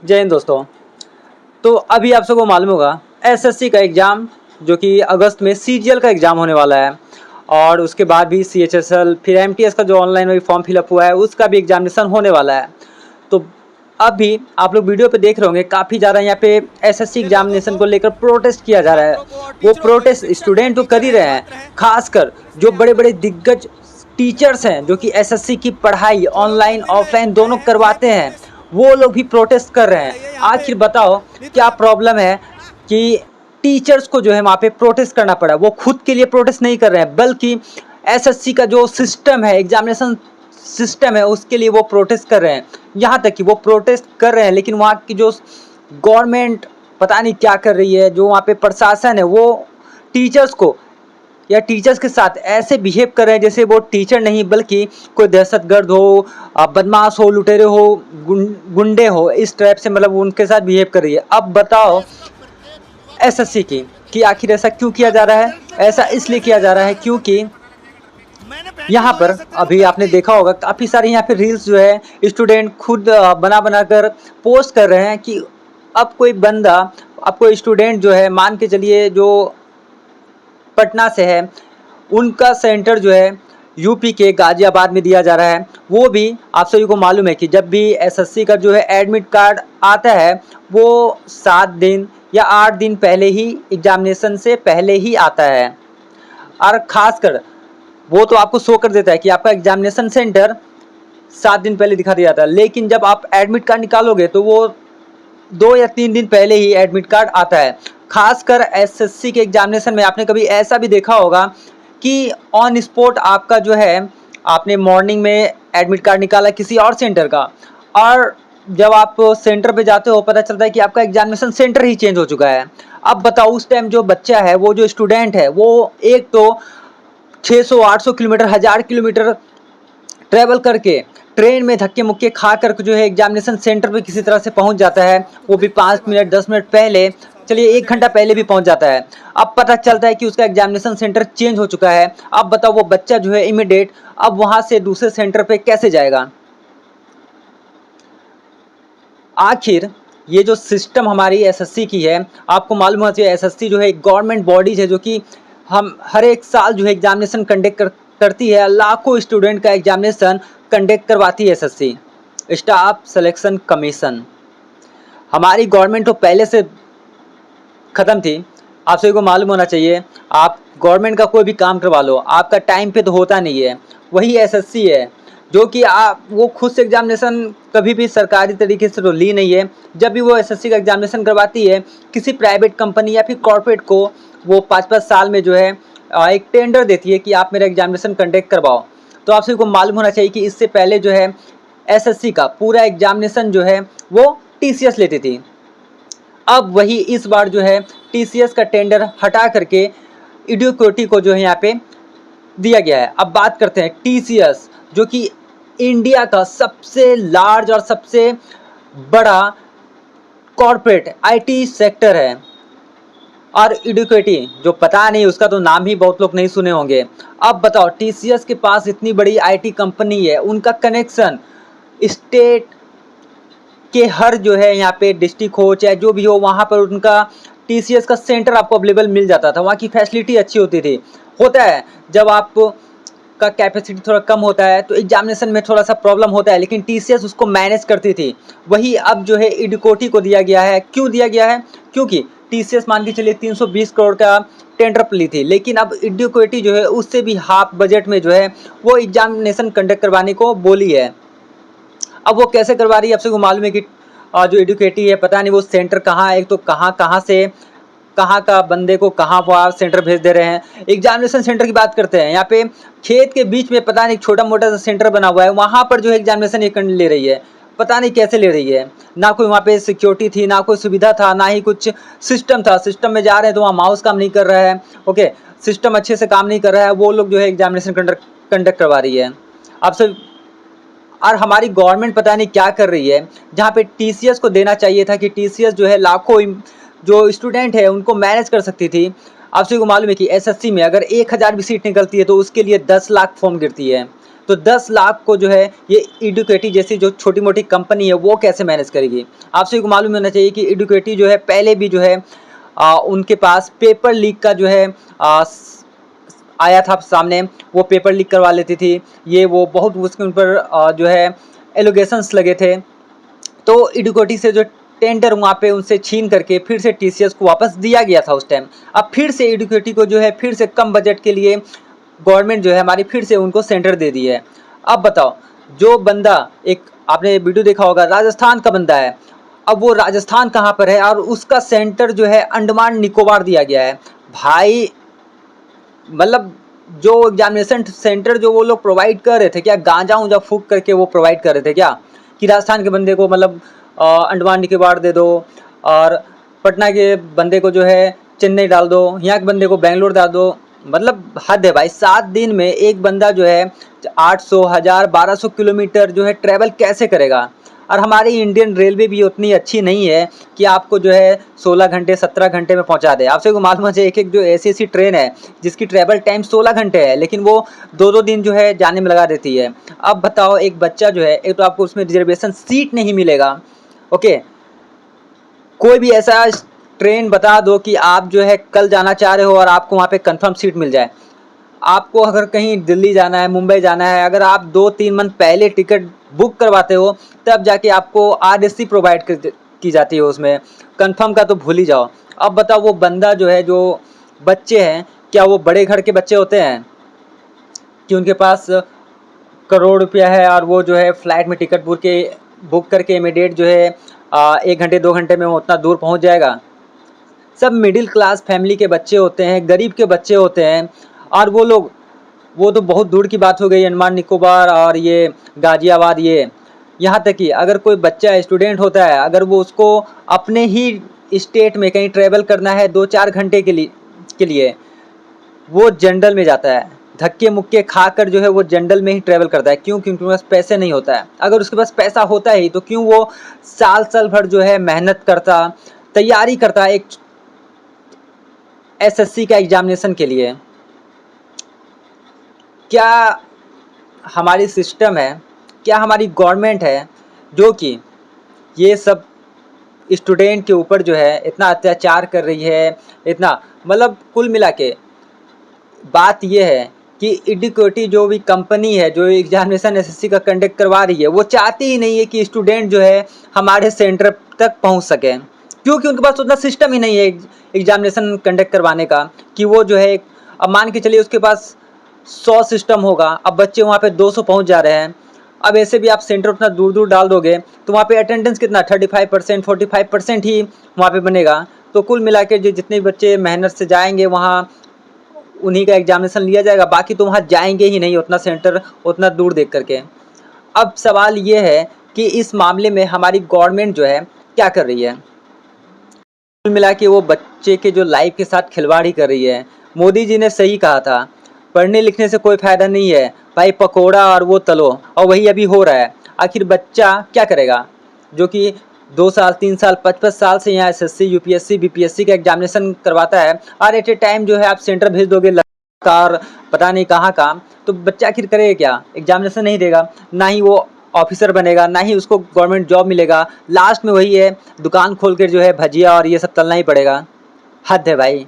जय हिंद दोस्तों। तो अभी आप सबको मालूम होगा एसएससी का एग्ज़ाम जो कि अगस्त में सीजीएल का एग्ज़ाम होने वाला है और उसके बाद भी सीएचएसएल फिर एमटीएस का जो ऑनलाइन अभी फॉर्म फिलअप हुआ है उसका भी एग्जामिनेशन होने वाला है। तो अभी आप लोग वीडियो पे देख रहे होंगे काफ़ी ज़्यादा यहाँ पे एसएससी एग्जामिनेशन को लेकर प्रोटेस्ट किया जा रहा है। वो प्रोटेस्ट स्टूडेंट तो कर ही रहे हैं, खासकर जो बड़े बड़े दिग्गज टीचर्स हैं जो कि एसएससी की पढ़ाई ऑनलाइन ऑफलाइन दोनों करवाते हैं, वो लोग भी प्रोटेस्ट कर रहे हैं। आखिर बताओ क्या प्रॉब्लम है कि टीचर्स को जो है वहाँ पे प्रोटेस्ट करना पड़ा। वो खुद के लिए प्रोटेस्ट नहीं कर रहे हैं बल्कि एसएससी का जो सिस्टम है, एग्जामिनेशन सिस्टम है, उसके लिए वो प्रोटेस्ट कर रहे हैं। यहाँ तक कि वो प्रोटेस्ट कर रहे हैं लेकिन वहाँ की जो गवर्नमेंट पता नहीं क्या कर रही है, जो वहाँ पे प्रशासन है वो टीचर्स को या टीचर्स के साथ ऐसे बिहेव कर रहे हैं जैसे वो टीचर नहीं बल्कि कोई दहशतगर्द हो, बदमाश हो, लुटेरे हो, गुंडे हो, इस टाइप से मतलब उनके साथ बिहेव कर रही है। अब बताओ एसएससी की कि आखिर ऐसा क्यों किया जा रहा है। ऐसा इसलिए किया जा रहा है क्योंकि यहाँ पर अभी आपने देखा होगा काफ़ी सारे यहाँ पे रील्स जो है स्टूडेंट खुद बना बना कर पोस्ट कर रहे हैं कि अब कोई बंदा, अब कोई स्टूडेंट जो है मान के चलिए जो पटना से है, उनका सेंटर जो है यूपी के गाजियाबाद में दिया जा रहा है। वो भी आप सभी को मालूम है कि जब भी एसएससी का जो है एडमिट कार्ड आता है वो 7 दिन या 8 दिन पहले ही, एग्जामिनेशन से पहले ही आता है। और ख़ासकर वो तो आपको शो कर देता है कि आपका एग्जामिनेशन सेंटर 7 दिन पहले दिखा दिया जाता है, लेकिन जब आप एडमिट कार्ड निकालोगे तो वो 2 या 3 दिन पहले ही एडमिट कार्ड आता है। खासकर एसएससी के एग्जामिनेशन में आपने कभी ऐसा भी देखा होगा कि ऑन स्पॉट आपका जो है, आपने मॉर्निंग में एडमिट कार्ड निकाला किसी और सेंटर का और जब आप सेंटर पे जाते हो पता चलता है कि आपका एग्जामिनेशन सेंटर ही चेंज हो चुका है। अब बताओ उस टाइम जो बच्चा है, वो जो स्टूडेंट है, वो एक तो 600-800 किलोमीटर, 1000 किलोमीटर ट्रैवल करके ट्रेन में धक्के मुक्के खा कर जो है एग्जामिनेशन सेंटर पे किसी तरह से पहुंच जाता है, वो भी 5 मिनट 10 मिनट पहले, चलिए 1 घंटा पहले भी पहुंच जाता है। अब पता चलता है कि उसका एग्जामिनेशन सेंटर चेंज हो चुका है। अब बताओ वो बच्चा जो है इमीडिएट अब वहां से दूसरे सेंटर पे कैसे जाएगा। आखिर ये जो सिस्टम हमारी एसएससी की है, आपको मालूम होना चाहिए एसएससी जो है एक गवर्नमेंट बॉडीज है जो कि हम हर एक साल जो है एग्जामिनेशन कंडक्ट करती है। लाखों स्टूडेंट का एग्जामिनेशन कंडक्ट करवाती है एसएससी, स्टाफ सिलेक्शन कमीशन। हमारी गवर्नमेंट तो पहले से ख़त्म थी, आप सभी को मालूम होना चाहिए। आप गवर्नमेंट का कोई भी काम करवा लो, आपका टाइम पे तो होता नहीं है। वही एसएससी है जो कि आप वो खुद से एग्जामिनेशन कभी भी सरकारी तरीके से तो ली नहीं है। जब भी वो एसएससी का एग्जामिनेशन करवाती है किसी प्राइवेट कंपनी या फिर कॉर्पोरेट को, वो 5-5 साल में जो है एक टेंडर देती है कि आप मेरा एग्जामिनेशन कंडक्ट करवाओ। तो आप सभी को मालूम होना चाहिए कि इससे पहले जो है एसएससी का पूरा एग्जामिनेशन जो है वो टीसीएस लेती थी। अब वही इस बार जो है टीसीएस का टेंडर हटा करके एडुकेटी को जो है यहाँ पे दिया गया है। अब बात करते हैं टीसीएस जो कि इंडिया का सबसे लार्ज और सबसे बड़ा कॉर्पोरेट आईटी सेक्टर है। और एडुकेटी जो पता नहीं, उसका तो नाम ही बहुत लोग नहीं सुने होंगे। अब बताओ टीसीएस के पास इतनी बड़ी आईटी कंपनी है, उनका कनेक्शन स्टेट के हर जो है यहाँ पे डिस्ट्रिक्ट हो चाहे जो भी हो वहाँ पर उनका टीसीएस का सेंटर आपको अवेलेबल मिल जाता था। वहाँ की फैसिलिटी अच्छी होती थी। होता है जब आप का कैपेसिटी थोड़ा कम होता है तो एग्जामिनेशन में थोड़ा सा प्रॉब्लम होता है, लेकिन टीसीएस उसको मैनेज करती थी। वही अब जो है एडुकेटी को दिया गया है। क्यों दिया गया है? क्योंकि टीसीएस मान के चलिए 320 करोड़ का टेंडर ली थी, लेकिन अब एडुकेटी जो है उससे भी हाफ बजट में जो है वो एग्जामिनेशन कंडक्ट करवाने को बोली है। अब वो कैसे करवा रही है? आपसे को मालूम है कि जो एडुकेटी है पता नहीं वो सेंटर कहाँ है, एक तो कहाँ से कहाँ का बंदे को कहाँ वहाँ सेंटर भेज दे रहे हैं। एग्जामिनेशन सेंटर की बात करते हैं, यहाँ पे खेत के बीच में पता नहीं छोटा मोटा सा सेंटर बना हुआ है, वहाँ पर जो है एग्जामिनेशन एक ले रही है। पता नहीं कैसे ले रही है। ना कोई वहाँ पे सिक्योरिटी थी, ना कोई सुविधा था, ना ही कुछ सिस्टम था। सिस्टम में जा रहे हैं तो वहाँ माउस काम नहीं कर रहा है, ओके, सिस्टम अच्छे से काम नहीं कर रहा है, वो लोग जो है एग्जामिनेशन कंडक्ट करवा रही है। अब से और हमारी गवर्नमेंट पता नहीं क्या कर रही है, जहाँ पे टीसीएस को देना चाहिए था कि टीसीएस जो है लाखों जो स्टूडेंट है उनको मैनेज कर सकती थी। आप सभी को मालूम है कि एसएससी में अगर 1000 भी सीट निकलती है तो उसके लिए 10 लाख फॉर्म गिरती है। तो 10 लाख को जो है ये एडुकेटी जैसी जो छोटी मोटी कंपनी है वो कैसे मैनेज करेगी। आप सभी को मालूम होना चाहिए कि एडुकेटी जो है पहले भी जो है उनके पास पेपर लीक का जो है आया था सामने, वो पेपर लीक करवा लेती थी, ये वो बहुत उसके उन पर जो है एलिगेशंस लगे थे। तो एडुकेटी से जो टेंडर वहाँ पे उनसे छीन करके फिर से टीसीएस को वापस दिया गया था उस टाइम। अब फिर से एडुकेटी को जो है फिर से कम बजट के लिए गवर्नमेंट जो है हमारी फिर से उनको सेंटर दे दी है। अब बताओ, जो बंदा, एक आपने वीडियो देखा होगा, राजस्थान का बंदा है, अब वो राजस्थान कहाँ पर है और उसका सेंटर जो है अंडमान निकोबार दिया गया है। भाई मतलब जो एग्जामिनेशन सेंटर जो वो लोग प्रोवाइड कर रहे थे, क्या गांजा उंजा फूक करके वो प्रोवाइड कर रहे थे क्या, कि राजस्थान के बंदे को मतलब अंडमान निकोबार दे दो और पटना के बंदे को जो है चेन्नई डाल दो, यहाँ के बंदे को बेंगलोर डाल दो। मतलब हद है भाई, 7 दिन में एक बंदा जो है 800, 1000, 1200 किलोमीटर जो है ट्रैवल कैसे करेगा। और हमारी इंडियन रेलवे भी उतनी अच्छी नहीं है कि आपको जो है 16 घंटे 17 घंटे में पहुंचा दे। आपसे को मालूम है एक जो ऐसी ट्रेन है जिसकी ट्रैवल टाइम 16 घंटे है, लेकिन वो 2-2 दिन जो है जाने में लगा देती है। अब बताओ, एक बच्चा जो है, एक तो आपको उसमें रिजर्वेशन सीट नहीं मिलेगा, ओके, कोई भी ऐसा ट्रेन बता दो कि आप जो है कल जाना चाह रहे हो और आपको वहाँ पे कंफर्म सीट मिल जाए। आपको अगर कहीं दिल्ली जाना है, मुंबई जाना है, अगर आप 2-3 मंथ पहले टिकट बुक करवाते हो तब जाके आपको आरएससी प्रोवाइड की जाती है, उसमें कंफर्म का तो भूल ही जाओ। अब बताओ, वो बंदा जो है, जो बच्चे हैं, क्या वो बड़े घर के बच्चे होते हैं कि उनके पास करोड़ रुपया है और वो जो है फ्लाइट में टिकट बुक करके इमीडिएट जो है 1 घंटे 2 घंटे में वो उतना दूर पहुंच जाएगा। सब मिडिल क्लास फैमिली के बच्चे होते हैं, गरीब के बच्चे होते हैं, और वो लोग, वो तो बहुत दूर की बात हो गई, अंडमान निकोबार और ये गाजियाबाद, ये यहाँ तक कि अगर कोई बच्चा स्टूडेंट होता है, अगर वो उसको अपने ही स्टेट में कहीं ट्रैवल करना है 2-4 घंटे के लिए वो जनरल में जाता है, धक्के मुक्के खाकर जो है वो जनरल में ही ट्रैवल करता है। क्यों? क्योंकि उसके पास पैसे नहीं होता है। अगर उसके पास पैसा होता ही तो क्यों वो साल भर जो है मेहनत करता, तैयारी करता एक एसएससी का एग्जामिनेशन के लिए। क्या हमारी सिस्टम है, क्या हमारी गवर्नमेंट है जो कि ये सब स्टूडेंट के ऊपर जो है इतना अत्याचार कर रही है, इतना, मतलब कुल मिला के बात ये है कि एडुकेटी जो भी कंपनी है जो एग्जामिनेशन एसएससी का कंडक्ट करवा रही है, वो चाहती ही नहीं है कि स्टूडेंट जो है हमारे सेंटर तक पहुंच सके, क्योंकि उनके पास उतना सिस्टम ही नहीं है एग्जामिनेशन कंडक्ट करवाने का कि वो जो है, अब मान के चलिए उसके पास 100 सिस्टम होगा, अब बच्चे वहाँ पे 200 पहुँच जा रहे हैं। अब ऐसे भी आप सेंटर उतना दूर दूर डाल दोगे तो वहाँ पे अटेंडेंस कितना 35%, 45% ही वहाँ पे बनेगा। तो कुल मिला के जो जितने बच्चे मेहनत से जाएंगे वहाँ उन्हीं का एग्जामिनेशन लिया जाएगा, बाकी तो वहाँ जाएंगे ही नहीं उतना सेंटर उतना दूर देख करके। अब सवाल ये है कि इस मामले में हमारी गवर्नमेंट जो है क्या कर रही है। कुल मिला के वो बच्चे के जो लाइफ के साथ खिलवाड़ ही कर रही है। मोदी जी ने सही कहा था, पढ़ने लिखने से कोई फ़ायदा नहीं है भाई, पकोड़ा और वो तलो, और वही अभी हो रहा है। आखिर बच्चा क्या करेगा जो कि 2 साल 3 साल 5-5 साल से यहाँ एसएससी यूपीएससी बीपीएससी का एग्जामिनेशन करवाता है, और एट ए टाइम जो है आप सेंटर भेज दोगे लगातार पता नहीं कहाँ का, तो बच्चा आखिर करेगा क्या, एग्जामिनेशन नहीं देगा, ना ही वो ऑफिसर बनेगा, ना ही उसको गवर्नमेंट जॉब मिलेगा, लास्ट में वही है दुकान खोल कर जो है भजिया और ये सब तलना ही पड़ेगा। हद है भाई।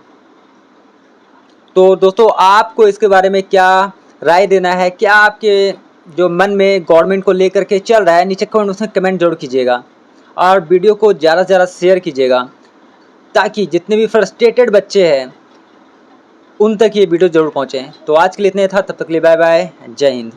तो दोस्तों, आपको इसके बारे में क्या राय देना है, क्या आपके जो मन में गवर्नमेंट को लेकर के चल रहा है, नीचे कमेंट में कमेंट जरूर कीजिएगा, और वीडियो को ज़्यादा से ज़्यादा शेयर कीजिएगा ताकि जितने भी फ्रस्ट्रेटेड बच्चे हैं उन तक ये वीडियो ज़रूर पहुँचे। तो आज के लिए इतना था, तब तक के लिए बाय बाय, जय हिंद।